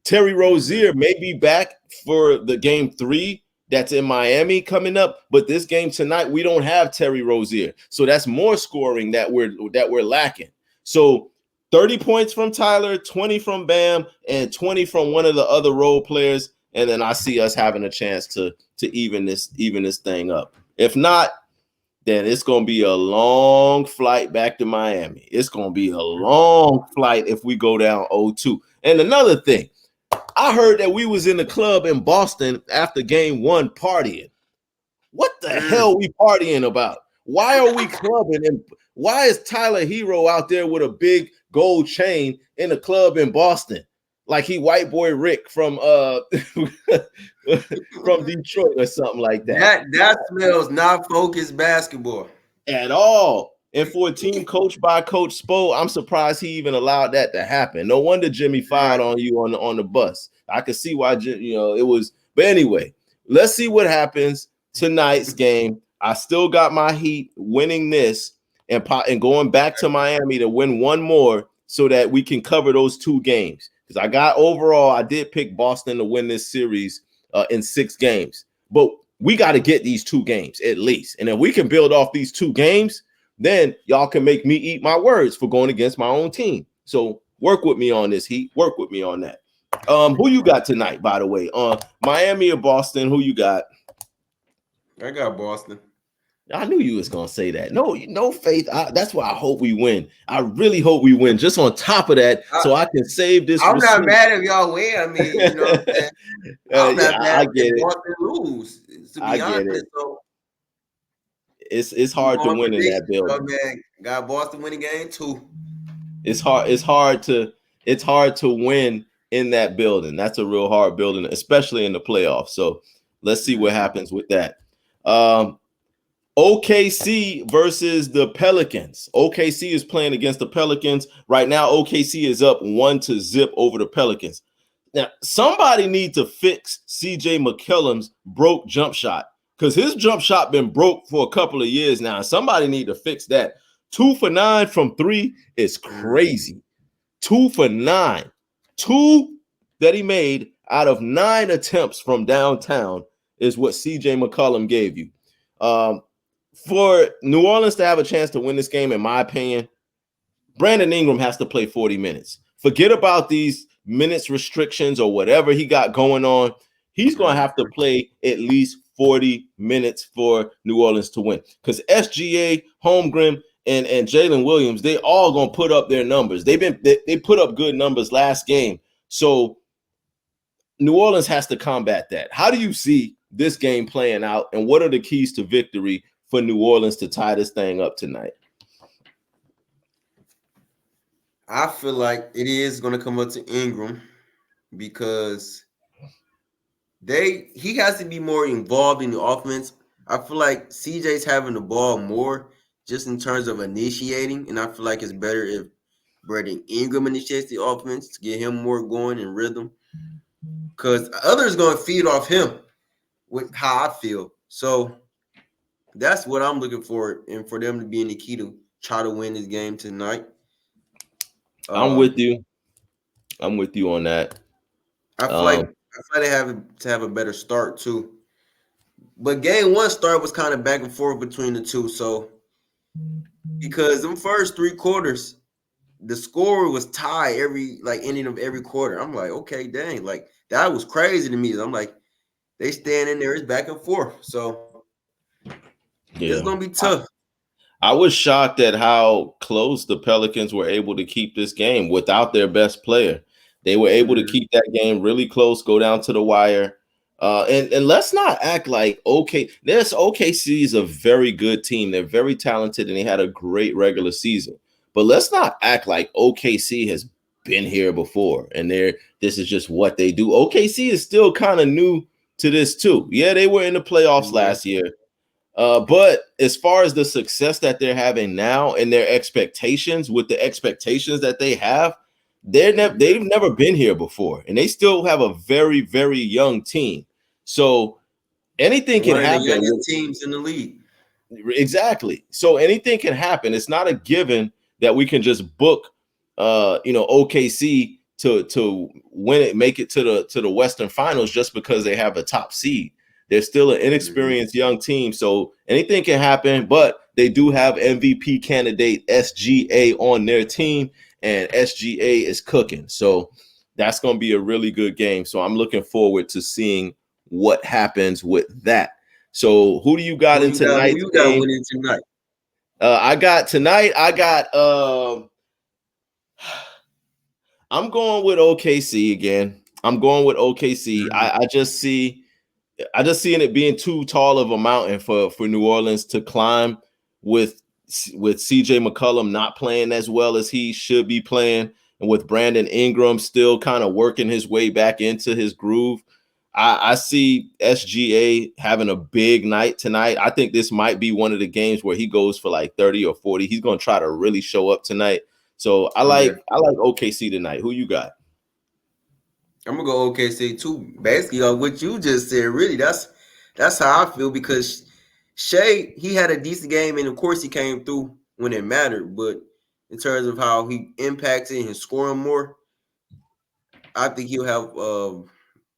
Terry Rozier may be back for the game 3 that's in Miami coming up, but this game tonight we don't have Terry Rozier. So that's more scoring that we're lacking. So 30 points from Tyler, 20 from Bam, and 20 from one of the other role players. And then I see us having a chance to even this thing up. If not, then it's going to be a long flight back to Miami. It's going to be a long flight if we go down 0-2. And another thing, I heard that we was in the club in Boston after game 1 partying. What the hell we partying about? Why are we clubbing? And why is Tyler Hero out there with a big gold chain in a club in Boston? Like he white boy Rick from from Detroit or something like that. That smells not focused basketball at all. And for a team coached by Coach Spo, I'm surprised he even allowed that to happen. No wonder Jimmy fired on you on the bus. I could see why it was. But anyway, let's see what happens tonight's game. I still got my Heat winning this and going back to Miami to win one more so that we can cover those 2 games. Because I did pick Boston to win this series in 6 games. But we got to get these 2 games at least. And if we can build off these 2 games, then y'all can make me eat my words for going against my own team. So work with me on this, Heat. Work with me on that. Who you got tonight, by the way? Miami or Boston? Who you got? I got Boston. I knew you was gonna say that. No faith. That's why I hope we win. I really hope we win. Just on top of that, so I can save this. I'm not mad if y'all win. I mean, you know what I'm saying? I'm not mad if Boston lose. To be honest, so it's hard to win in that building. Oh, man, got Boston winning game 2. It's hard to win in that building. That's a real hard building, especially in the playoffs. So let's see what happens with that. OKC versus the Pelicans. OKC is playing against the Pelicans. Right now, OKC is up 1-0 over the Pelicans. Now, somebody needs to fix CJ McCollum's broke jump shot because his jump shot been broke for a couple of years now. Somebody need to fix that. 2 for 9 from 3 is crazy. 2 for 9. 2 that he made out of 9 attempts from downtown is what CJ McCollum gave you. For New Orleans to have a chance to win this game, in my opinion, Brandon Ingram has to play 40 minutes. Forget about these minutes restrictions or whatever he got going on. He's going to have to play at least 40 minutes for New Orleans to win, because SGA, Holmgren, and Jalen Williams, they all going to put up their numbers. They put up good numbers last game. So New Orleans has to combat that. How do you see this game playing out, and what are the keys to victory for New Orleans to tie this thing up tonight? I feel like it is going to come up to Ingram because he has to be more involved in the offense. I feel like CJ's having the ball more just in terms of initiating, and I feel like it's better if Brandon Ingram initiates the offense to get him more going in rhythm, because others going to feed off him with how I feel. So that's what I'm looking for, and for them to be in the key to try to win this game tonight. I'm with you. I'm with you on that. I feel like they have to have a better start too. But game one start was kind of back and forth between the two. So because them first 3 quarters, the score was tied every ending of every quarter. I'm like, okay, dang, like that was crazy to me. I'm like, they stand in there, it's back and forth. So it's gonna be tough. I was shocked at how close the Pelicans were able to keep this game without their best player. They were able to keep that game really close, go down to the wire. And let's not act like OKC is a very good team. They're very talented, and they had a great regular season. But let's not act like OKC has been here before, and this is just what they do. OKC is still kind of new to this too. Yeah, they were in the playoffs last year. But as far as the success that they're having now and their expectations, with the expectations that they have, they've never been here before, and they still have a very, very young team. So anything can happen. One of the youngest teams in the league. Exactly. So anything can happen. It's not a given that we can just book, OKC to win it, make it to the Western Finals just because they have a top seed. They're still an inexperienced young team, so anything can happen. But they do have MVP candidate SGA on their team, and SGA is cooking. So that's going to be a really good game. So I'm looking forward to seeing what happens with that. So who do you got in tonight's game? Who you got winning tonight? I'm going with OKC again. I'm going with OKC. I just seeing it being too tall of a mountain for New Orleans to climb with CJ McCollum not playing as well as he should be playing, and with Brandon Ingram still kind of working his way back into his groove. I see SGA having a big night tonight. I think this might be one of the games where he goes for like 30 or 40. He's going to try to really show up tonight. So I like OKC tonight. Who you got? I'm gonna go OKC too. Basically, on what you just said, really, that's how I feel, because Shea, he had a decent game, and of course he came through when it mattered. But in terms of how he impacted and scoring more, I think he'll have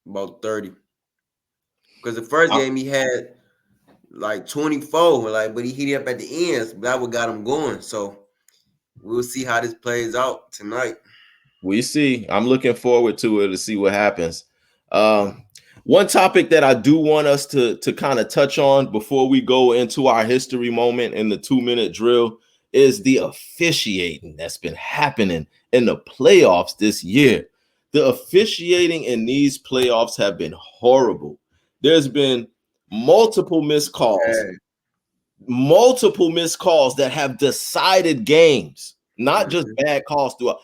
about 30. Because the first game he had like 24, but he heated up at the ends. But that what got him going. So we'll see how this plays out tonight. We see. I'm looking forward to it to see what happens. One topic that I do want us to kind of touch on before we go into our history moment in the 2-minute drill is the officiating that's been happening in the playoffs this year. The officiating in these playoffs have been horrible. There's been multiple missed calls that have decided games, not just bad calls throughout.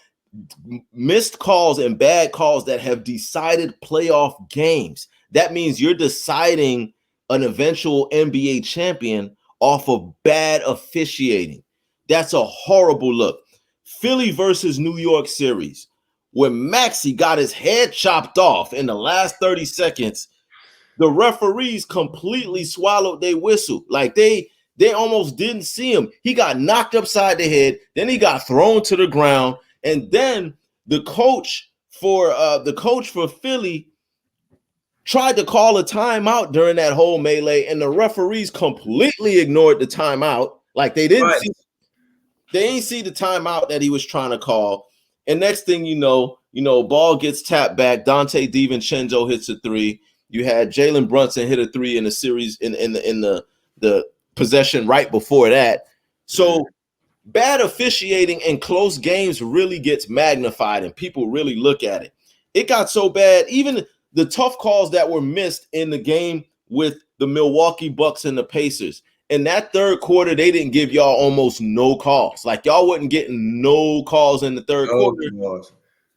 Missed calls and bad calls that have decided playoff games. That means you're deciding an eventual NBA champion off of bad officiating. That's a horrible look. Philly versus New York series, when Maxey got his head chopped off in the last 30 seconds, the referees completely swallowed their whistle. Like they almost didn't see him. He got knocked upside the head, then he got thrown to the ground. And then the coach for Philly tried to call a timeout during that whole melee, and the referees completely ignored the timeout. Like they didn't see, they ain't see the timeout that he was trying to call. And next thing you know, ball gets tapped back. Dante DiVincenzo hits a three. You had Jalen Brunson hit a three in the series in the possession right before that. So bad officiating in close games really gets magnified, and people really look at it. It got so bad, even the tough calls that were missed in the game with the Milwaukee Bucks and the Pacers. In that third quarter, they didn't give y'all almost no calls. Like y'all wasn't getting no calls in the third quarter.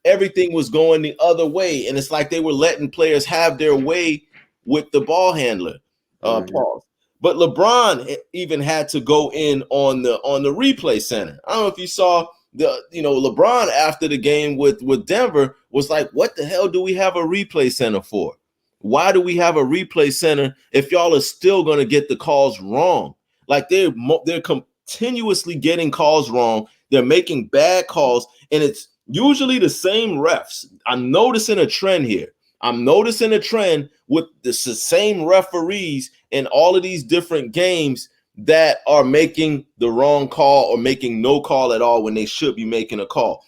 Everything was going the other way, and it's like they were letting players have their way with the ball handler. Pause. But LeBron even had to go in on the replay center. I don't know if you saw LeBron after the game with Denver was like, "What the hell do we have a replay center for? Why do we have a replay center if y'all are still going to get the calls wrong? Like they're continuously getting calls wrong. They're making bad calls, and it's usually the same refs. I'm noticing a trend here. I'm noticing a trend with the same referees in all of these different games that are making the wrong call or making no call at all when they should be making a call.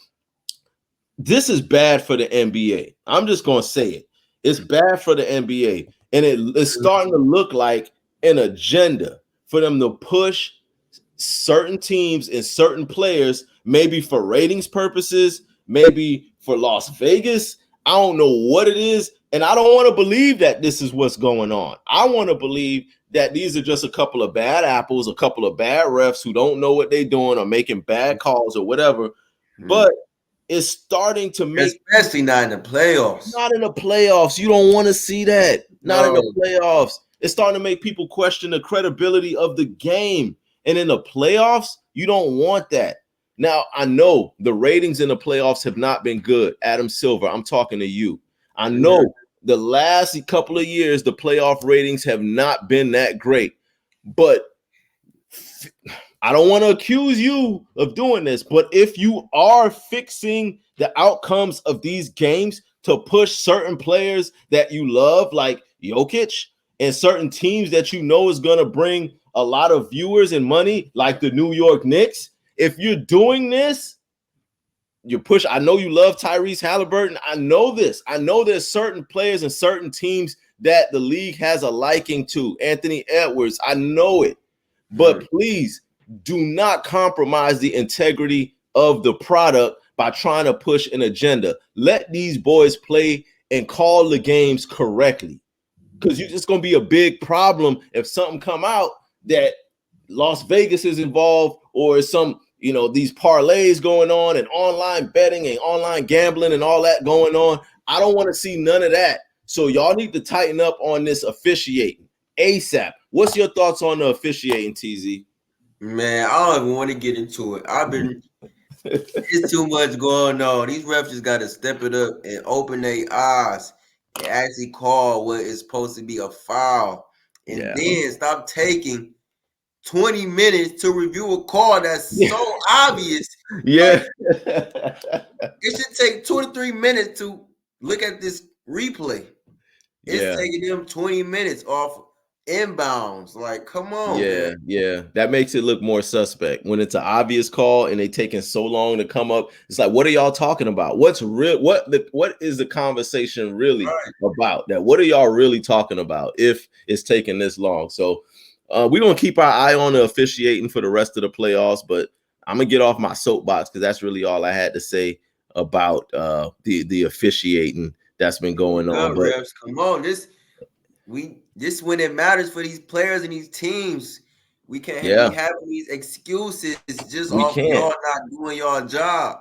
This is bad for the NBA. I'm just going to say it. It's bad for the NBA. And it's starting to look like an agenda for them to push certain teams and certain players, maybe for ratings purposes, maybe for Las Vegas. I don't know what it is. And I don't want to believe that this is what's going on. I want to believe that these are just a couple of bad apples, a couple of bad refs who don't know what they're doing or making bad calls or whatever. But it's starting to make, especially not in the playoffs. Not in the playoffs. You don't want to see that. Not in the playoffs. It's starting to make people question the credibility of the game. And in the playoffs, you don't want that. Now, I know the ratings in the playoffs have not been good. Adam Silver, I'm talking to you. I know the last couple of years, the playoff ratings have not been that great. But I don't want to accuse you of doing this, but if you are fixing the outcomes of these games to push certain players that you love, like Jokic, and certain teams that you know is going to bring a lot of viewers and money, like the New York Knicks, if you're doing this, you push. I know you love Tyrese Halliburton. I know this. I know there's certain players and certain teams that the league has a liking to. Anthony Edwards, I know it. But please do not compromise the integrity of the product by trying to push an agenda. Let these boys play and call the games correctly, because you're just going to be a big problem if something come out that Las Vegas is involved, or some, these parlays going on and online betting and online gambling and all that going on. I don't want to see none of that. So y'all need to tighten up on this officiating ASAP. What's your thoughts on the officiating, TZ? Man, I don't even want to get into it. It's too much going on. These refs just got to step it up and open their eyes and actually call what is supposed to be a foul. And then stop taking 20 minutes to review a call that's so obvious. Yeah. It should take 23 minutes to look at this replay. It's taking them 20 minutes off inbounds. Like, come on. Man. Yeah. That makes it look more suspect when it's an obvious call and they taking so long to come up. It's like, what are y'all talking about? What's real? What is the conversation really about? That what are y'all really talking about if it's taking this long? So we're gonna keep our eye on the officiating for the rest of the playoffs, but I'm gonna get off my soapbox because that's really all I had to say about the officiating that's been going on. But refs, come on, this when it matters for these players and these teams. We can't be having these excuses just off y'all not doing y'all job.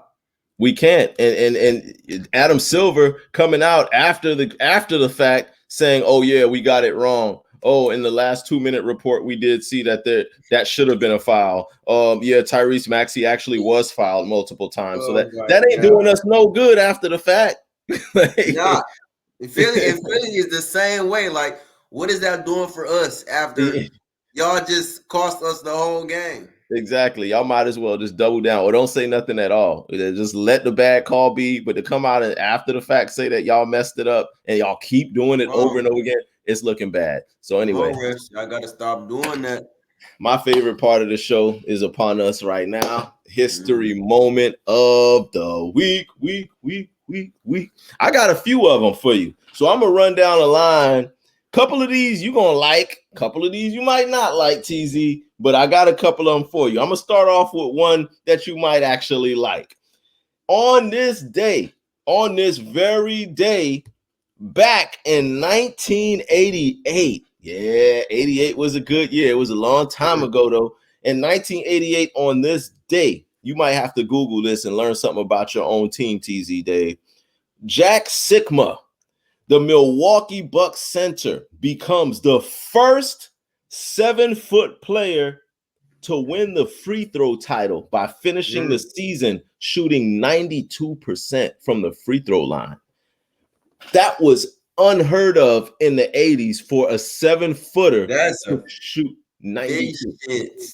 We can't. And Adam Silver coming out after the fact saying, "Oh yeah, we got it wrong. Oh, in the last 2-minute report, we did see that that should have been a foul. Tyrese Maxey actually was fouled multiple times. So that ain't doing us no good after the fact." Nah. Philly is the same way. Like, what is that doing for us after y'all just cost us the whole game? Exactly. Y'all might as well just double down or don't say nothing at all. Just let the bad call be. But to come out and after the fact say that y'all messed it up and y'all keep doing it over and over again, it's looking bad. So anyway, I gotta stop doing that. my favorite part of the show is upon us right now. History Mm-hmm. moment of the week. I got a few of them for you. So I'm gonna run down the line. Couple of these you gonna like, couple of these you might not like, TZ, but I got a couple of them for you. I'm gonna start off with one that you might actually like. On this day, on this very day, back in 1988. Yeah, 88 was a good year. It was a long time ago, though. In 1988, on this day, you might have to Google this and learn something about your own team, TZ Dave. Jack Sikma, the Milwaukee Bucks center, becomes the first 7-foot player to win the free throw title by finishing the season shooting 92% from the free throw line. That was unheard of in the 80s for a 7-footer to shoot 92.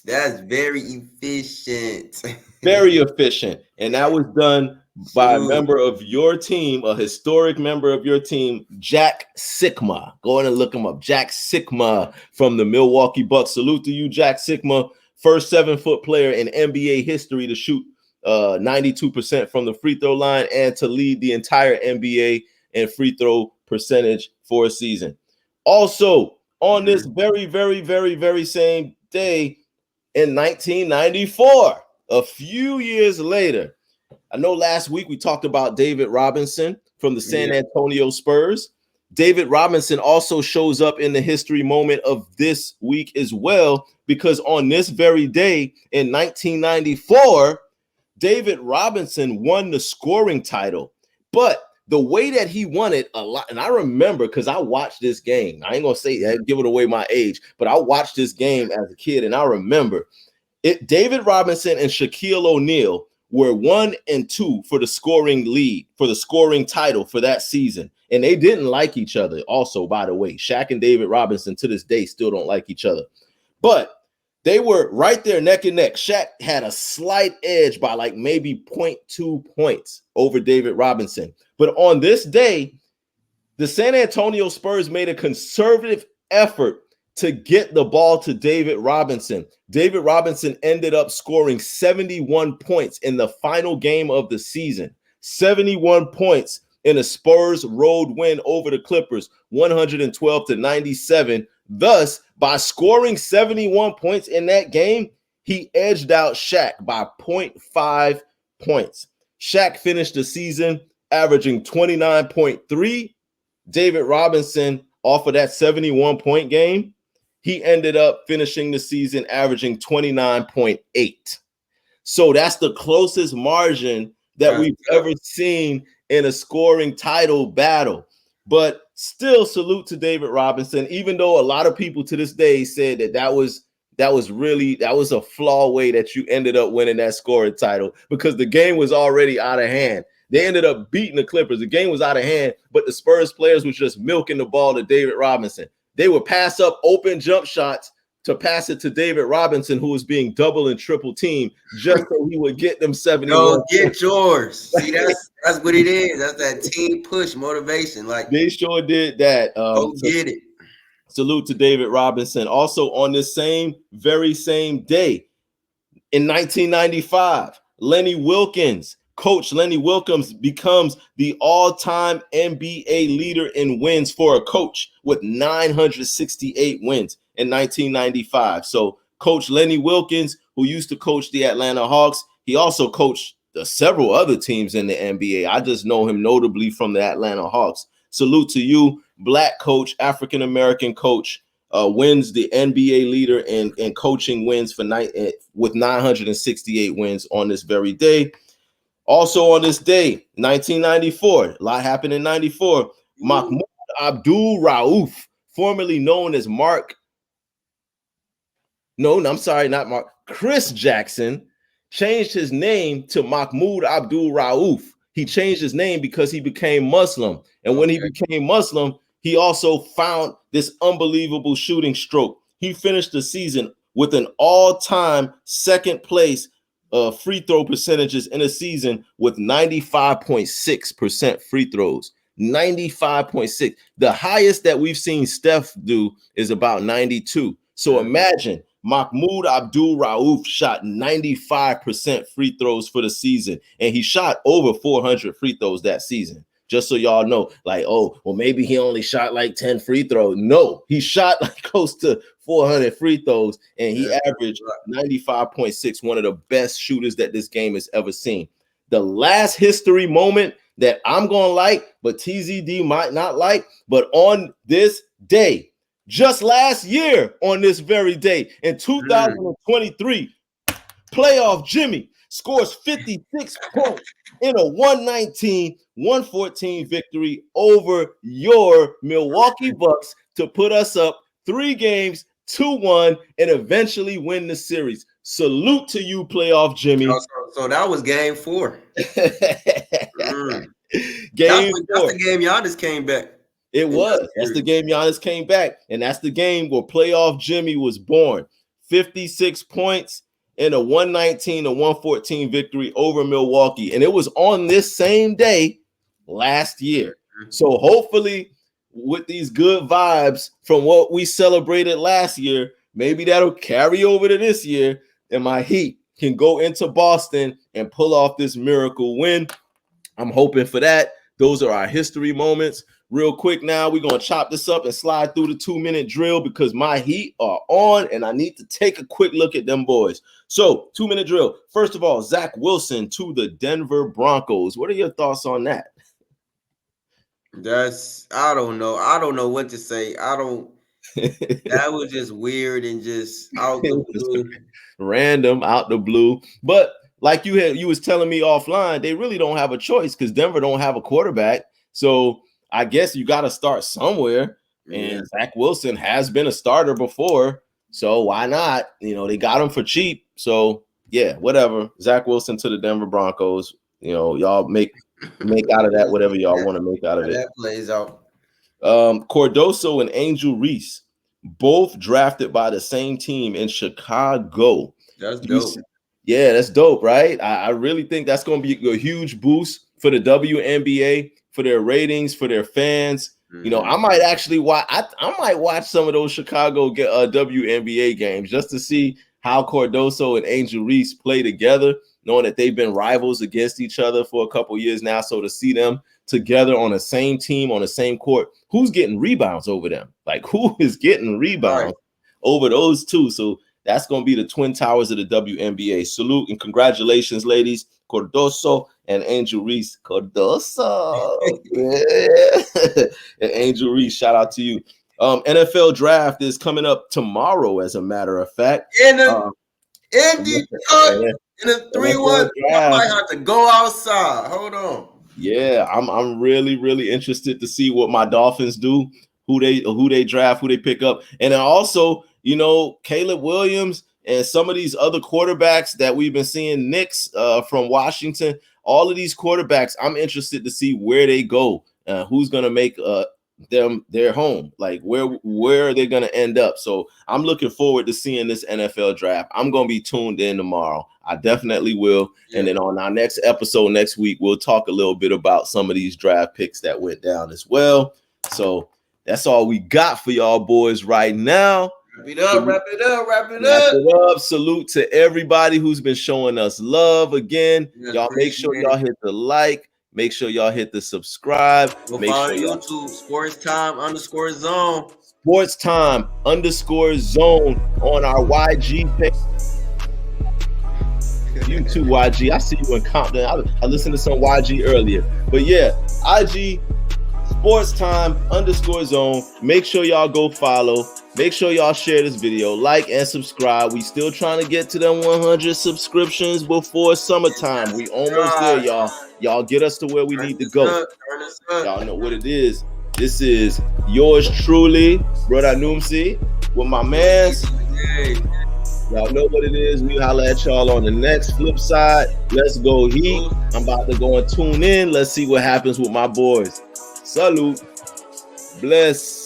That's very efficient. Very efficient. And that was done by a member of your team, a historic member of your team, Jack Sikma. Go in and look him up. Jack Sikma from the Milwaukee Bucks. Salute to you, Jack Sikma. First 7-foot player in NBA history to shoot 92% from the free throw line and to lead the entire NBA in free throw percentage for a season. Also, on this very, very, very, very same day in 1994, a few years later, I know last week we talked about David Robinson from the San Antonio Spurs. David Robinson also shows up in the history moment of this week as well, because on this very day in 1994, David Robinson won the scoring title. But the way that he won it a lot, and I remember because I watched this game. I ain't gonna say that, give it away my age, but I watched this game as a kid, and I remember it. David Robinson and Shaquille O'Neal were 1 and 2 for the scoring lead, for the scoring title for that season, and they didn't like each other. Also, by the way, Shaq and David Robinson to this day still don't like each other, but they were right there neck and neck. Shaq had a slight edge by like maybe 0.2 points over David Robinson. But on this day, the San Antonio Spurs made a conservative effort to get the ball to David Robinson. David Robinson ended up scoring 71 points in the final game of the season. 71 points in a Spurs road win over the Clippers, 112-97. Thus, by scoring 71 points in that game, he edged out Shaq by 0.5 points. Shaq finished the season averaging 29.3. David Robinson, off of that 71-point game, he ended up finishing the season averaging 29.8. So that's the closest margin that we've ever seen in a scoring title battle. But still, salute to David Robinson, even though a lot of people to this day said that was a flaw way that you ended up winning that scoring title, because the game was already out of hand. They ended up beating the Clippers. The game was out of hand, but the Spurs players was just milking the ball to David Robinson. They would pass up open jump shots to pass it to David Robinson, who was being double and triple teamed, just so he would get them 71. Go get yours. See, that's what it is. That's that team push motivation. Like, they sure did that. Go get it. Salute to David Robinson. Also on this very same day in 1995, Coach Lenny Wilkins becomes the all-time NBA leader in wins for a coach with 968 wins in 1995. So Coach Lenny Wilkins, who used to coach the Atlanta Hawks, he also coached several other teams in the NBA. I just know him notably from the Atlanta Hawks. Salute to you, Black coach, African-American coach, wins the NBA leader in coaching wins with 968 wins on this very day. Also on this day, 1994, a lot happened in 94. Mahmoud Abdul Rauf, formerly known as Chris Jackson, changed his name to Mahmoud Abdul Rauf. He changed his name because he became Muslim. And when he became Muslim, he also found this unbelievable shooting stroke. He finished the season with an all-time second place free throw percentages in a season with 95.6% free throws. 95.6. The highest that we've seen Steph do is about 92. So imagine Mahmoud Abdul-Rauf shot 95% free throws for the season, and he shot over 400 free throws that season. Just so y'all know, like, oh, well, maybe he only shot like 10 free throws. No, he shot like close to 400 free throws, and he averaged 95.6, one of the best shooters that this game has ever seen. The last history moment that I'm going to like, but TZD might not like, but on this day, just last year on this very day, in 2023, playoff Jimmy scores 56 points in a 119-114 victory over your Milwaukee Bucks to put us up 3 games, 2-1, and eventually win the series. Salute to you, playoff Jimmy. So that was game 4. Game 4. That's the game Giannis came back. It was. That's the game Giannis came back, and that's the game where playoff Jimmy was born. 56 points in a 119-114 victory over Milwaukee. And it was on this same day last year. So hopefully with these good vibes from what we celebrated last year, maybe that'll carry over to this year, and my Heat can go into Boston and pull off this miracle win. I'm hoping for that. Those are our history moments. Real quick now, we're going to chop this up and slide through the 2-minute drill because my Heat are on, and I need to take a quick look at them boys. So, 2-minute drill. First of all, Zach Wilson to the Denver Broncos. What are your thoughts on that? I don't know. I don't know what to say. That was just weird and just out the blue. Random, out the blue. But like you was telling me offline, they really don't have a choice because Denver don't have a quarterback. So I guess you got to start somewhere. And Zach Wilson has been a starter before. So why not? You know, they got him for cheap. So yeah, whatever. Zach Wilson to the Denver Broncos. You know, y'all make out of that whatever y'all want to make out of it. That plays out. Cardoso and Angel Reese, both drafted by the same team in Chicago. That's dope. Yeah, that's dope, right? I really think that's going to be a huge boost for the WNBA, for their ratings, for their fans. You know, I might actually watch. I might watch some of those Chicago WNBA games just to see how Cardoso and Angel Reese play together, knowing that they've been rivals against each other for a couple years now. So to see them together on the same team, on the same court, who's getting rebounds over them? Like, who is getting rebounds over those two? So that's going to be the Twin Towers of the WNBA. Salute and congratulations, ladies. Cardoso and Angel Reese. Cardoso. Yeah. And Angel Reese, shout out to you. NFL draft is coming up tomorrow, as a matter of fact. In Detroit, in a 3-1, I might have to go outside. Hold on. Yeah, I'm really, really interested to see what my Dolphins do, who they draft, who they pick up. And then also, you know, Caleb Williams and some of these other quarterbacks that we've been seeing, Knicks from Washington, all of these quarterbacks, I'm interested to see where they go, who's going to make them their home, like where are they going to end up. So I'm looking forward to seeing this NFL draft. I'm going to be tuned in tomorrow. I definitely will. And then on our next episode next week, we'll talk a little bit about some of these draft picks that went down as well. So that's all we got for y'all boys right now. Wrap it up. Salute to everybody who's been showing us love again. Y'all make sure y'all hit the like. Make sure y'all hit the subscribe. Make sure YouTube, SportsTime_Zone. SportsTime_Zone on our YG page. You too, YG. I see you in Compton. I listened to some YG earlier. But yeah, IG SportsTime_Zone. Make sure y'all go follow. Make sure y'all share this video, like and subscribe. We still trying to get to them 100 subscriptions before summertime. We almost there, y'all. Y'all get us to where we need to go. Y'all know what it is. This is yours truly, Brother Noomsi, with my mans. Y'all know what it is. We holla at y'all on the next flip side. Let's go Heat. I'm about to go and tune in. Let's see what happens with my boys. Salute. Bless.